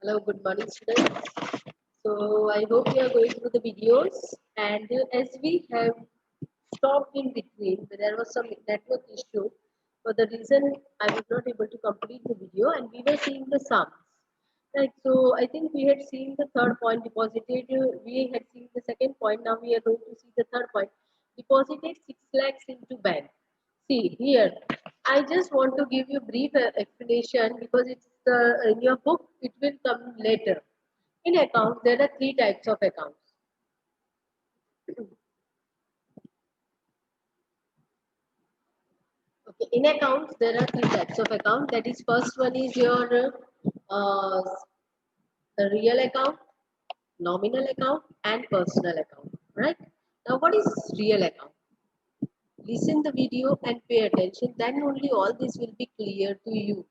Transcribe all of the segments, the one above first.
Hello, good morning, students. So I hope you are going through the videos, and as we have stopped in between, there was some network issue. For the reason I was not able to complete the video, and we were seeing the sums. Right. So I think we had seen the third point deposited. We had seen the second point. Now we are going to see the third point. Deposited 6 lakhs into bank. See here, I just want to give you brief explanation because it's in your book. It will come later. In accounts, there are three types of accounts. Okay, in accounts, there are three types of account. That is, first one is your uh, the real account, nominal account, and personal account. Right? Now, what is real account? Listen the video and pay attention. Then only all this will be clear to you.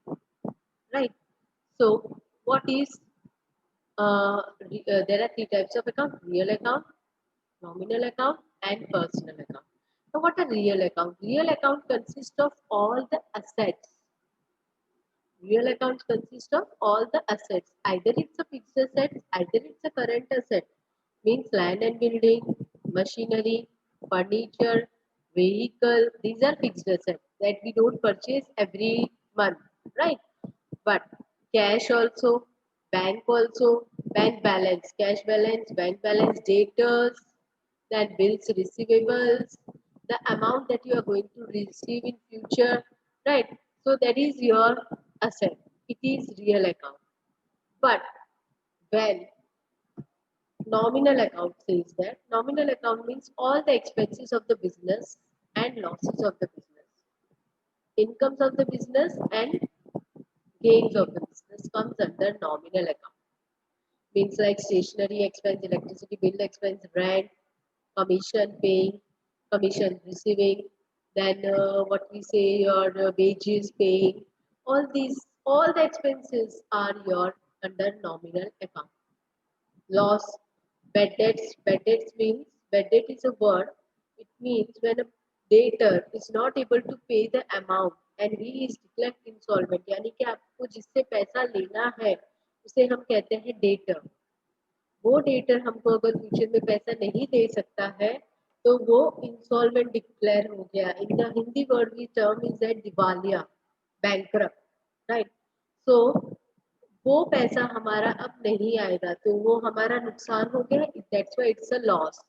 Right? So, what is there are three types of account: real account, nominal account, and personal account. So, what a real account? Real account consists of all the assets. Real accounts consist of all the assets. Either it's a fixed asset, either it's a current asset. Means land and building, machinery, furniture, vehicle. These are fixed assets that we don't purchase every month, right? But cash also, bank also, bank balance, cash balance, bank balance, debtors, then bills receivables, the amount that you are going to receive in future, right? So that is your asset. It is real account. But when nominal account says that, nominal account means all the expenses of the business and losses of the business, incomes of the business and gains of the business comes under nominal account. Means like stationery expense, electricity bill expense, rent, commission paying, commission receiving, then what we say your wages paying, all the expenses are your under nominal account. Loss, bad debts means bad debt is a word. It means when a debtor is not able to pay the amount and he is declared insolvent, यानी कि आपको जिससे पैसा लेना है उसे हम कहते हैं डेटर. वो डेटर हमको अगर फ्यूचर में पैसा नहीं दे सकता है तो वो इंसॉल्वेंट डिक्लेयर हो गया. इन द हिंदी वर्ड की टर्म इज दैट दिवालिया, बैंकरप्ट, राइट? सो वो पैसा हमारा अब नहीं आएगा तो वो हमारा नुकसान हो गया. That's why it's a loss,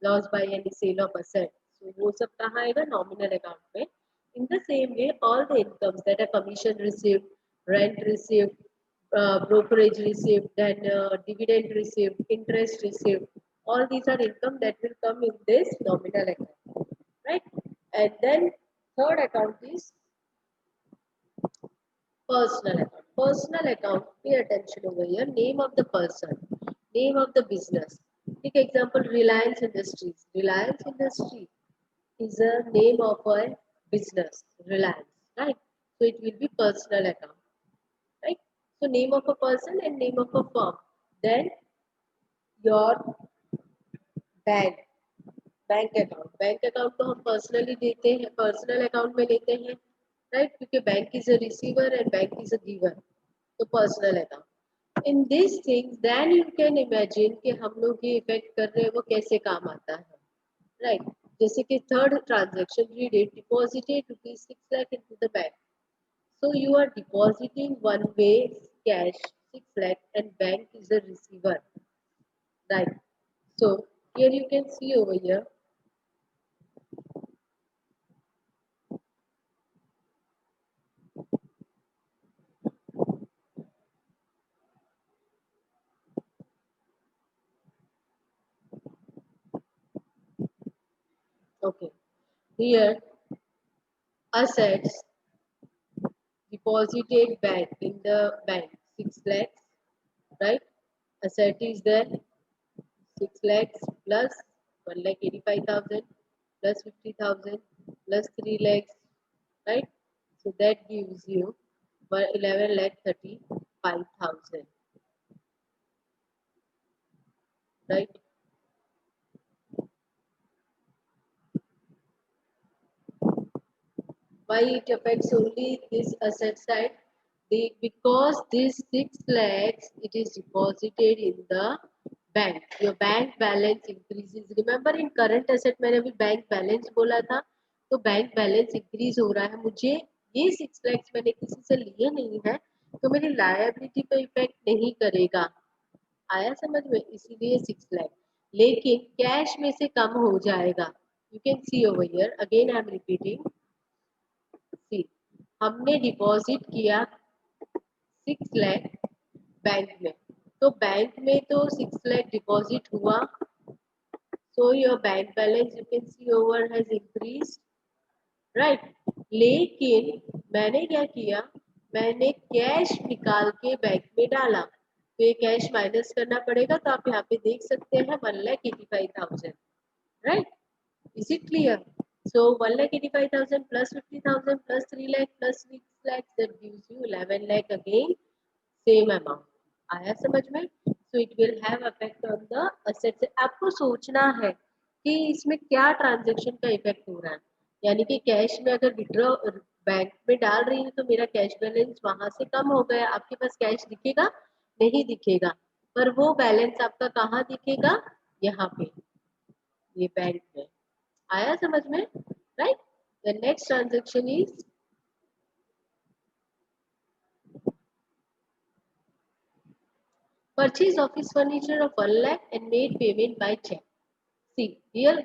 loss by any sale of asset. So वो सब कहाँ आएगा? नॉमिनल अकाउंट में. In the same way, all the incomes that are commission received, rent received, brokerage received, then dividend received, interest received, all these are income that will come in this nominal account, right? And then third account is personal account. Personal account, pay attention over here. Name of the person, name of the business. Take example, Reliance Industries. Reliance Industry is a name of a business, Reliance, right? So it will be personal account, right? So name of a person and name of a firm. Then your bank, bank account को हम personally देते हैं, personal account में लेते हैं, right? क्योंकि bank is a receiver and bank is a giver. तो personal account. In this things then you can imagine कि हम लोग ये इफेक्ट कर रहे हैं वो कैसे काम आता है, राइट? जैसे कि third transaction read it, deposited ₹6 lakh into the bank. So you are depositing one way cash 6 lakh and bank is the receiver, right? So here you can see over here. Okay, here assets deposited bank in the bank 6 lakhs, right? Asset is there 6 lakhs plus 1,85,000 plus 50,000 plus 3 lakhs, right? So that gives you 11,35,000, right? Why it affects only this asset side? because this 6 lakhs it is deposited in the bank, your bank balance increases. Remember in current asset मैंने अभी bank balance बोला था, तो bank balance increase हो रहा है. मुझे ये 6 lakhs मैंने किसी से लिए नहीं है, तो मेरी लायबिलिटी पे इफेक्ट नहीं करेगा. आया समझ में? इसीलिए 6 लाख. लेकिन कैश में से कम हो जाएगा. You can see over here, again I am repeating. See, हमने डिपॉजिट किया 6 लाख बैंक में, तो बैंक में तो 6 लाख डिपॉजिट हुआ, so your bank balance you can see over has increase, right. लेकिन मैंने क्या किया, मैंने कैश निकाल के बैंक में डाला, तो ये कैश माइनस करना पड़ेगा. तो आप यहाँ पे देख सकते हैं 1,85,000, right. Is it clear? So 1,85,000 plus 50,000 plus 3 lakh plus 6 lakhs, that gives you 11 lakh again, same amount. आया समझ में? So it will have effect on the assets. आपको सोचना है कि इसमें क्या ट्रांजेक्शन का इफेक्ट हो रहा है. यानी कि कैश में अगर विड्रॉ बैंक में डाल रही हूँ तो मेरा कैश बैलेंस वहां से कम हो गया. आपके पास कैश दिखेगा? नहीं दिखेगा, पर वो बैलेंस आपका कहाँ दिखेगा? यहाँ पे, ये बैंक में. आया समझ में? Right. The next transaction is purchase office furniture of 1 lakh and made payment by check. See, here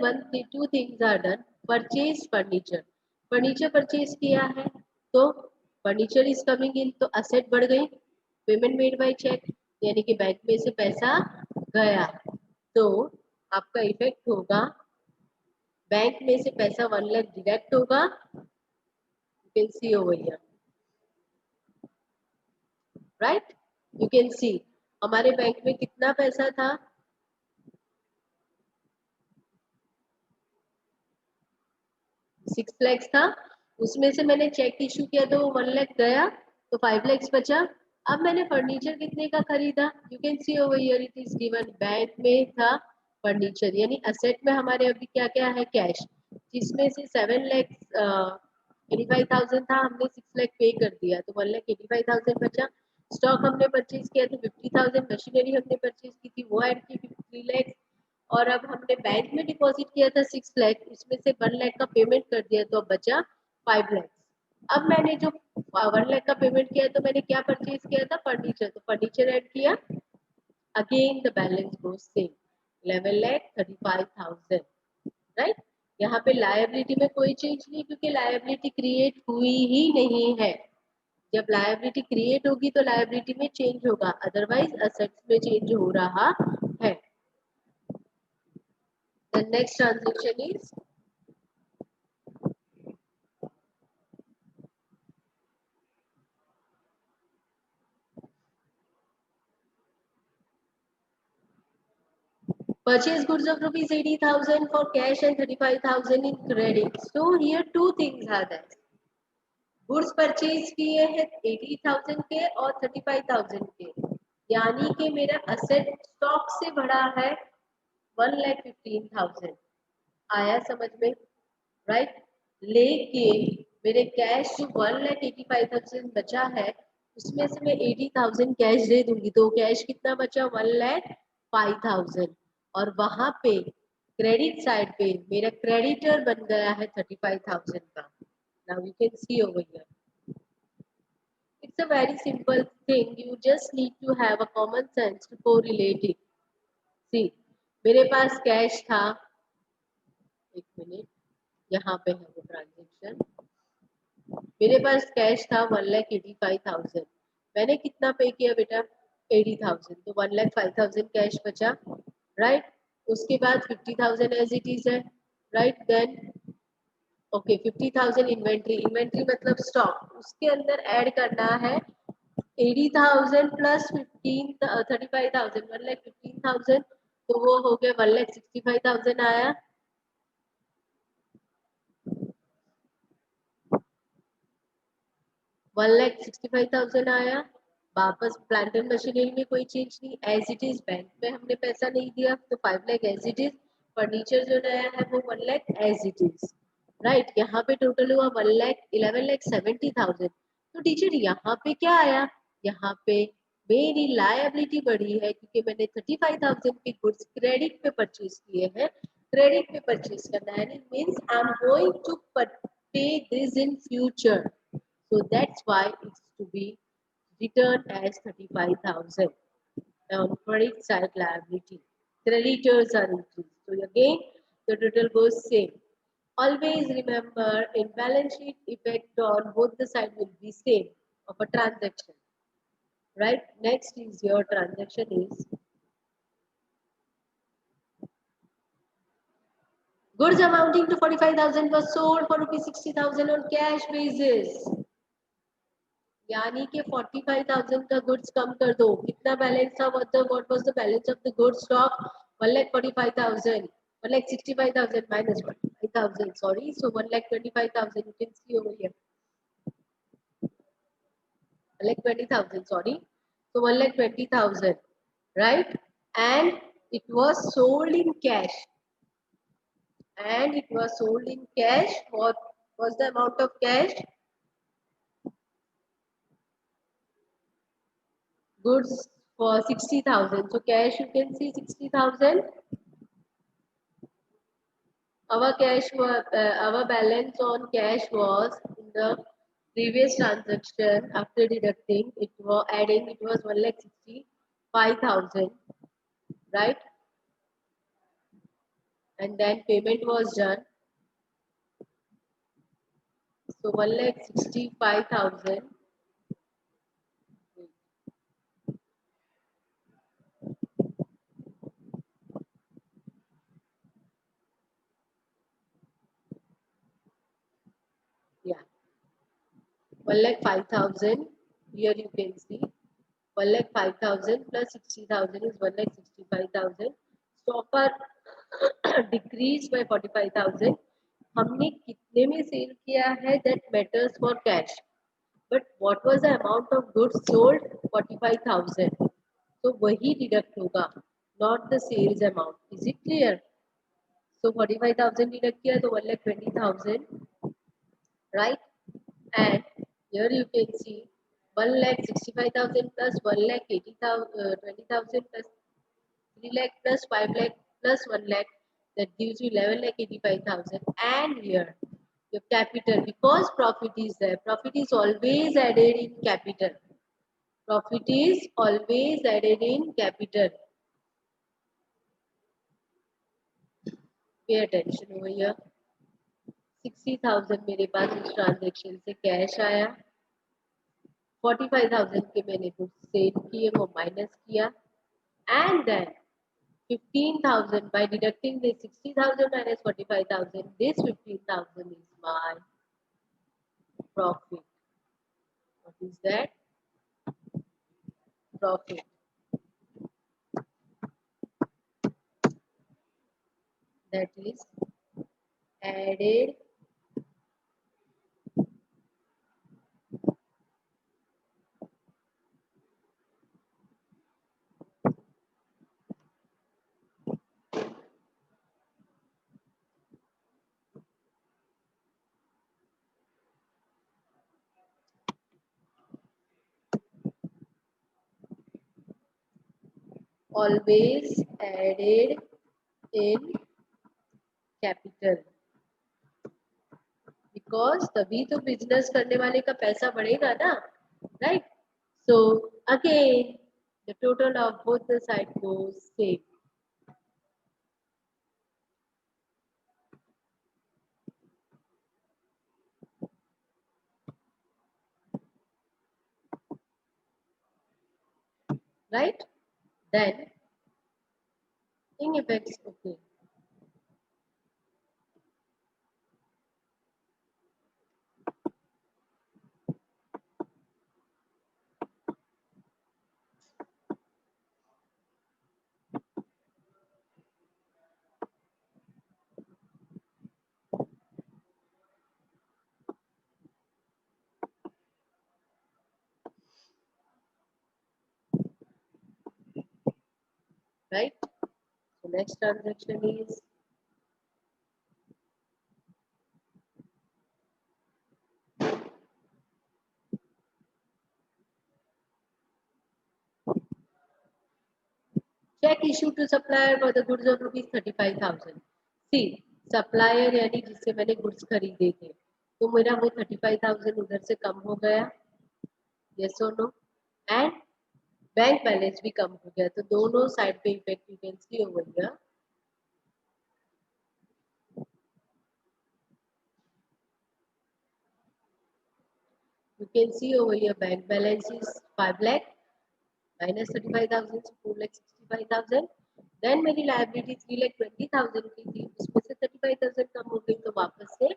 two things are done. Purchase furniture. Furniture purchase किया है, तो फर्नीचर इज कमिंग इन, तो असेट बढ़ गई. पेमेंट मेड बाय चेक, यानी कि bank में से पैसा गया, तो आपका इफेक्ट होगा, बैंक में से पैसा 1 लाख डिडक्ट होगा. You can see over here, right. You can सी हमारे बैंक में कितना पैसा था? 6 लाख था. उसमें से मैंने चेक इशू किया तो 1 लाख गया, तो 5 लाख बचा. अब मैंने फर्नीचर कितने का खरीदा? You can see over here it is given. Bank में था फर्नीचर, यानी असेट में हमारे अभी क्या क्या है? कैश, जिसमें से 7 लाख 85,000 था, हमने 6 लाख पे कर दिया, तो 1,85,000 बचा. स्टॉक हमने परचेज किया तो 50,000, मशीनरी हमने परचेज की थी वो ऐड की 3 लाख, और अब हमने बैंक में डिपॉजिट किया था 6 लाख, उसमें से 1 लाख का पेमेंट कर दिया, तो अब बचा 5 लाख. अब मैंने जो 1 लाख का पेमेंट किया, तो मैंने क्या परचेज किया था? फर्नीचर, तो फर्नीचर ऐड किया. Again the balance goes same, 11,35,000, right. यहाँ पे लायबिलिटी में कोई चेंज नहीं, क्योंकि लायबिलिटी क्रिएट हुई ही नहीं है. जब लायबिलिटी क्रिएट होगी तो लायबिलिटी में चेंज होगा, अदरवाइज असेट्स में चेंज हो रहा है. The next transaction is purchase goods of rupees 80,000 for cash and 35,000 in credit. So here two things are there. Goods purchase किए हैं 80,000 के और 35,000 के, यानी कि मेरा असेट स्टॉक से बढ़ा है 1,15,000. आया समझ में? राइट. लेकिन मेरे कैश जो 1,85,000 बचा है, उसमें से मैं 80,000 कैश दे दूंगी, तो कैश कितना बचा? 1,05,000. और वहां पे क्रेडिट साइड पे मेरा क्रेडिटर बन गया है 35,000 का. Now you can see over here, it's a very simple thing, you just need to have a common sense to correlate it. See, मेरे पास कैश था, एक मिनट, यहाँ पे है वो ट्रांजेक्शन. मेरे पास कैश था 1,85,000. मैंने कितना पे किया बेटा? 80,000, तो 1,05,000 कैश बचा, राइट. उसके बाद 50,000 एज इट इज है, right. Then okay 50,000 inventory, inventory मतलब स्टॉक, उसके अंदर ऐड करना है 80,000 प्लस 35,000, 1,15,000, तो वो हो गया 1,65,000 आया. 1,65,000 आया. वापस प्लांट एंड मशीनरी में कोई चेंज नहीं, एज इट इज. बैंक में हमने पैसा नहीं दिया, तो 5 lakh as it is. Furniture जो नया है वो 1 lakh as it is, right. यहाँ पे टोटल हुआ 11,70,000. तो टीचर यहाँ पे क्या आया, यहाँ पे मेरी लायबिलिटी बढ़ी है क्योंकि मैंने 35,000 के गुड्स क्रेडिट पे परचेज किए हैं, क्रेडिट पे परचेज करना है, it means I am going to pay this in future, so that's why it's to be returned as 35,000 on credit side liability. Creditors are increased. So again, the total goes same. Always remember in balance sheet effect on both the side will be same of a transaction. Right? Next is your transaction is goods amounting to 45,000 was sold for rupees 60,000 on cash basis. यानी कि 45,000 का goods कम कर दो, कितना balance था, what was the balance of the goods stock, 1,45,000, 1,65,000 minus 45,000, sorry, so 1,25,000 you can see over here, 1,20,000, sorry, so 1,20,000, right, and it was sold in cash, what was the amount of cash, goods for 60,000, so cash you can see 60,000. Our balance on cash was in the previous transaction after deducting it was adding it was 1,65,000, right, and then payment was done, so 1,65,000, yeah, 1,05,000, here you can see 1,05,000 plus 60,000 is 1,65,000, stock are decreased by 45,000, हमने कितने में cell किया है that matters for cash, but what was the amount of goods sold, 45,000, so वही deduct होगा, not the sales amount, is it clear, so 45,000 deduct किया तो 1,20,000, right, and here you can see 1,65,000 plus 1,80,000 20,000 plus 3 lakh plus 5 lakh plus 1 lakh, that gives you 11,85,000, and here your capital, because profit is there, profit is always added in capital, profit is always added in capital, pay attention over here, 60,000 मेरे पास इस transaction से cash आया, 45,000 के मैंने कुछ cell किए वो minus किया, and then 15,000 by deducting the 60,000 minus 45,000, this 15,000 is my profit. What is that? Profit. That is added always added in capital, because तभी तो बिजनेस करने वाले का पैसा बढ़ेगा ना, right, so again the total of both the side goes same, right, then in effects, okay, right, so next transaction is check issued to supplier for the goods of rupees 35,000. See supplier यानी जिससे मैंने goods खरीदे थे, तो मेरा वो 35,000 उधर से कम हो गया, यस और नो, एंड बैंक बैलेंस भी कम हो गया, तो दोनों साइड पे effect you can see over here. You can see over here bank balance is 5 lakh minus 35,000, so 4 lakh 65,000. Then मेरी लाइबिलिटी 3 लाख 20,000 की थी, उसमें से 35,000 कम हो गई, तो वापस से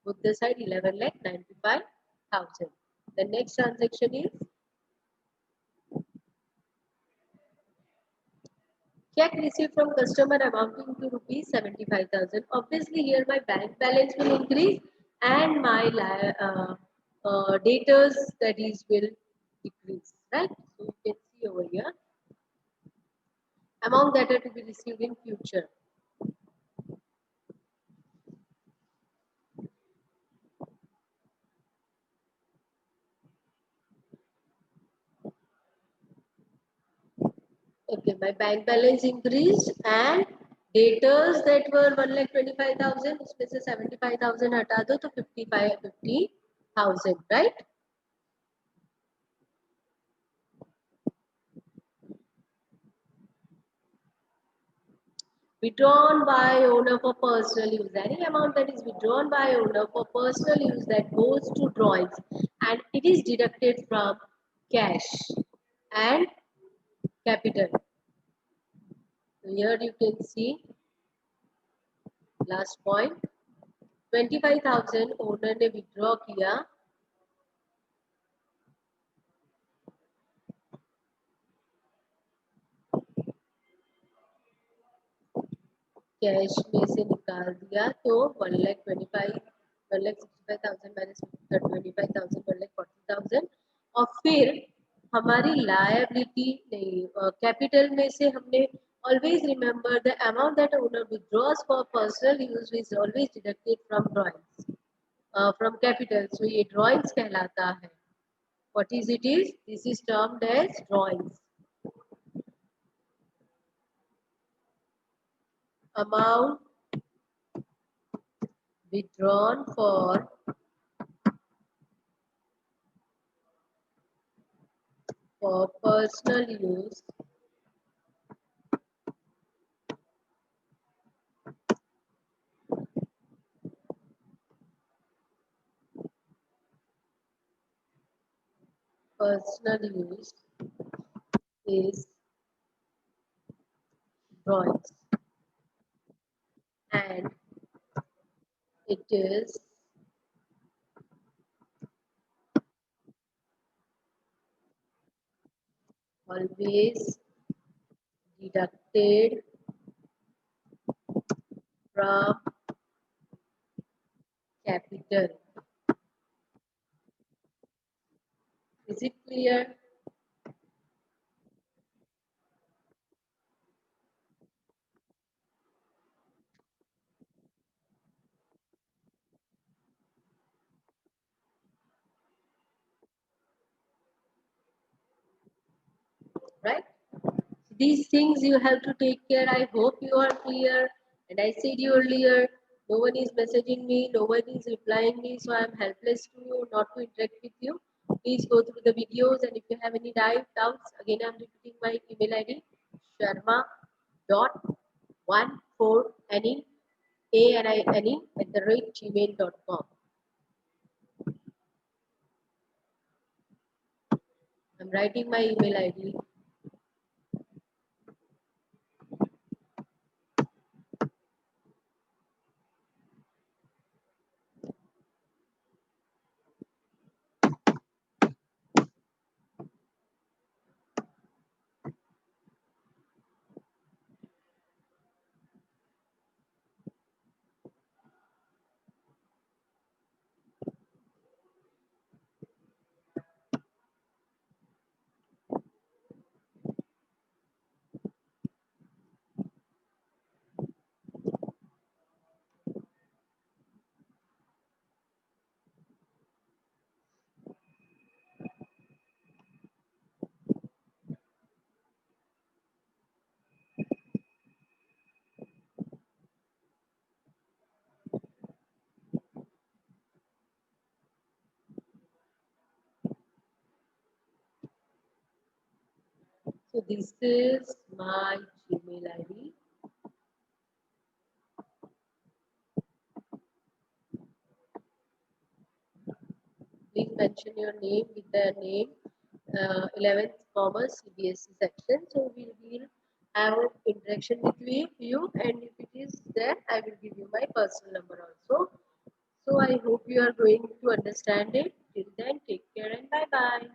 both the side 11 lakh 95,000. The next transaction is check received from customer amounting to rupees 75,000. Obviously here my bank balance will increase and my debtors, that is, will decrease, right? So you can see over here amount that are to be received in future. Okay, my bank balance increased and debtors that were 1,25,000, उसमें से 75,000 हटा दो तो 50,000, right? Withdrawn by owner for personal use. Any amount that is withdrawn by owner for personal use that goes to drawings and it is deducted from cash and capital. So here you can see last point. 25,000 owner ने withdraw किया, cash में से निकाल दिया, तो 1,65,000 minus 25,000 1,40,000, और फिर हमारी लायबिलिटी नहीं, कैपिटल में से हमने always remember the amount that owner withdraws for personal use is always deducted from drawings, from capital, so ये ड्रॉइंग्स कहलाता है. What is it is? This is termed as drawings. Amount withdrawn for personal use is drawings, and it is always deducted from capital. Is it clear? Right? These things you have to take care. I hope you are clear. And I said you earlier, no one is messaging me, no one is replying me, so I am helpless to you, not to interact with you. Please go through the videos, and if you have any doubts, again I am repeating my email ID, sharma.14ane@gmail.com. I'm writing my email ID. So this is my Gmail ID. Please mention your name with the name 11th Commerce CBSE section. So we will have interaction with you, and if it is there, I will give you my personal number also. So I hope you are going to understand it. Till then, take care and bye bye.